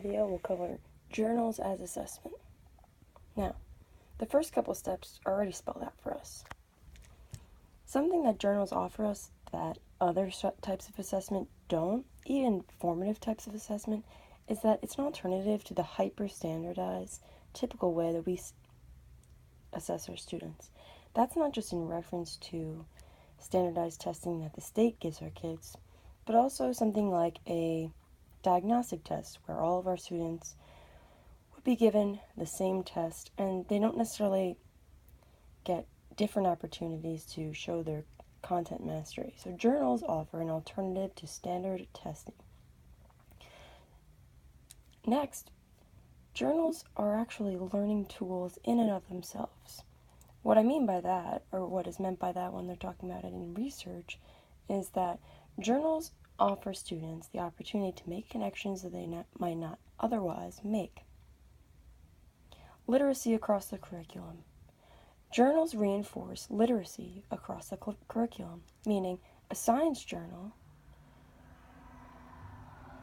video will cover journals as assessment. Now, the first couple steps are already spelled out for us. Something that journals offer us that other types of assessment don't, even formative types of assessment, is that it's an alternative to the hyper-standardized, typical way that we assess our students. That's not just in reference to standardized testing that the state gives our kids, but also something like a diagnostic test where all of our students would be given the same test and they don't necessarily get different opportunities to show their content mastery. So journals offer an alternative to standard testing. Next, journals are actually learning tools in and of themselves. What I mean by that, or what is meant by that when they're talking about it in research, is that journals offer students the opportunity to make connections that they might not otherwise make. Literacy across the curriculum. Journals reinforce literacy across the curriculum, meaning a science journal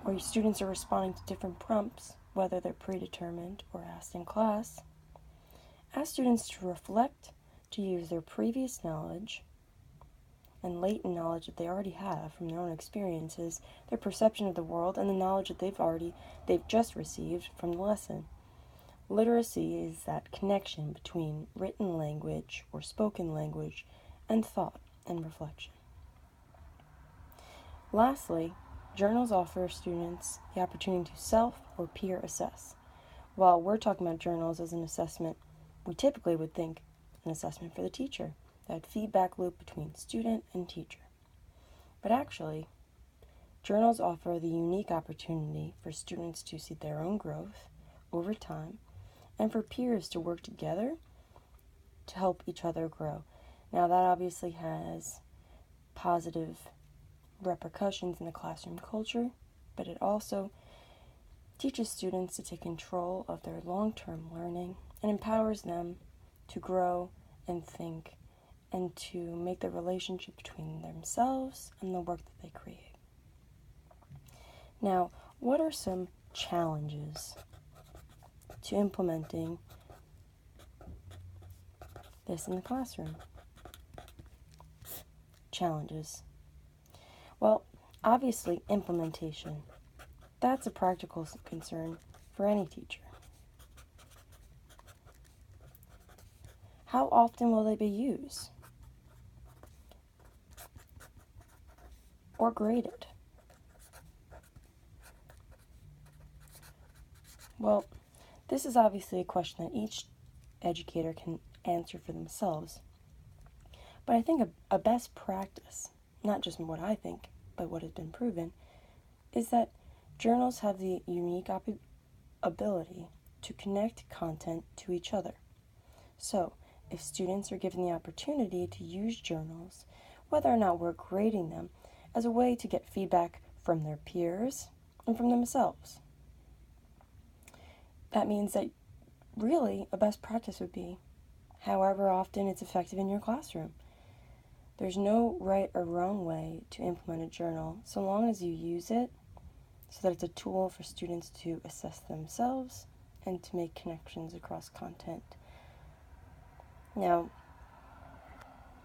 where students are responding to different prompts, whether they're predetermined or asked in class, asks students to reflect, to use their previous knowledge and latent knowledge that they already have from their own experiences, their perception of the world, and the knowledge that they've just received from the lesson. Literacy is that connection between written language or spoken language and thought and reflection. Lastly, journals offer students the opportunity to self or peer assess. While we're talking about journals as an assessment, we typically would think an assessment for the teacher, that feedback loop between student and teacher. But actually, journals offer the unique opportunity for students to see their own growth over time and for peers to work together to help each other grow. Now, that obviously has positive repercussions in the classroom culture, but it also teaches students to take control of their long-term learning and empowers them to grow and think and to make the relationship between themselves and the work that they create. Now, what are some challenges to implementing this in the classroom? Challenges. Well, obviously, implementation. That's a practical concern for any teacher. How often will they be used or graded? Well, this is obviously a question that each educator can answer for themselves. But I think a best practice, not just what I think, but what has been proven, is that journals have the unique ability to connect content to each other. So, if students are given the opportunity to use journals, whether or not we're grading them, as a way to get feedback from their peers and from themselves. That means that really a best practice would be however often it's effective in your classroom. There's no right or wrong way to implement a journal so long as you use it so that it's a tool for students to assess themselves and to make connections across content. Now,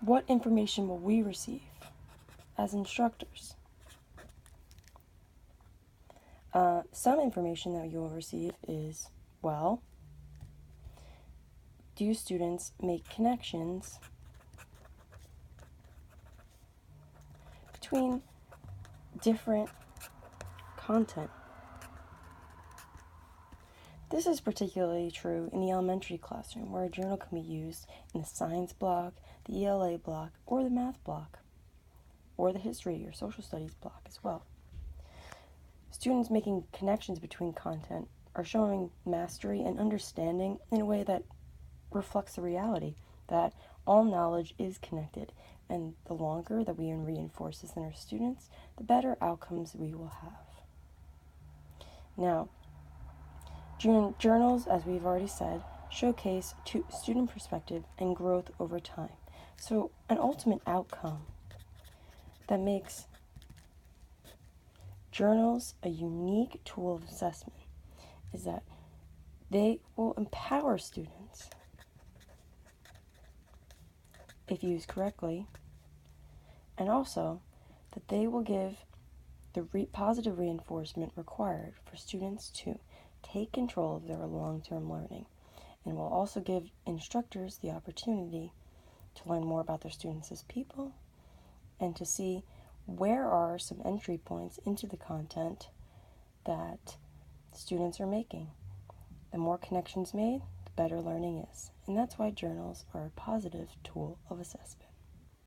what information will we receive as instructors? Some information that you will receive is, well, do students make connections between different content? This is particularly true in the elementary classroom, where a journal can be used in the science block, the ELA block, or the math block, or the history or social studies block as well. Students making connections between content are showing mastery and understanding in a way that reflects the reality that all knowledge is connected, and the longer that we reinforce this in our students, the better outcomes we will have. Now, journals, as we've already said, showcase student perspective and growth over time. So an ultimate outcome that makes journals a unique tool of assessment is that they will empower students if used correctly, and also that they will give the positive reinforcement required for students to take control of their long-term learning, and will also give instructors the opportunity to learn more about their students as people and to see where are some entry points into the content that students are making. The more connections made, the better learning is. And that's why journals are a positive tool of assessment.